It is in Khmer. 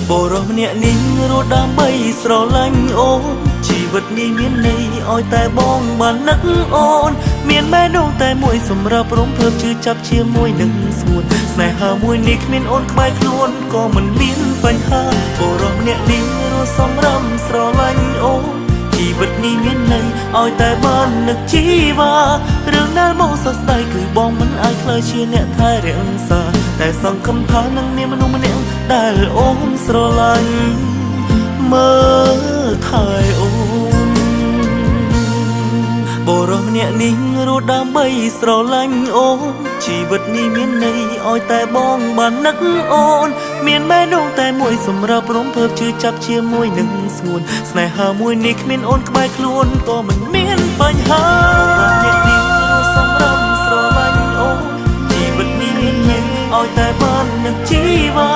បរោះម្នាក់នេះរត់ដើម្បីស្រឡាញ់អូនជីវិតនេះមានន័យឲ្យតែបងបាននឹកអូនមានម៉ែនងតែមួយសម្រាប់រំភើបជឿចាប់ជាមួយនឹងស្ងួនស្នេហាមួយនេះគ្មានអូនក្បែរខ្លួនក៏មិនមានបញ្ហាបរោះម្នាក់នេះរស់សម្រំស្រឡាញ់អូនជីវិតនេះមានន័យឲ្យតែបាននឹកជីវ៉ារឿងដែលមកសោកស្ដាយគឺបងមិនអាចខ្លាចជាអ្នកថែរក្សាតែសង្ឃឹមថានឹងមានមនុស្សម្នាក់ដែលអូនស្រឡាញ់មើលថែអូនបរោះម្នាក់នេះរស់ដើម្បីស្រឡាញ់អូនជីវិតនេះមានន័យឲ្យតែបងបាននឹកអូនមានម៉ែនងតែមួយសម្រាប់រំភើបជឿចាប់ជាមួយនឹងស្ងួនស្នេហាមួយនេះគ្មានអូនក្បែរខ្លួនក៏មិនមានបញ្ហាអ្នកនេះសម្រាប់ស្រឡាញ់អូនជីវិតនេះមានន័យឲ្យតែបាននឹកជីវ៉ា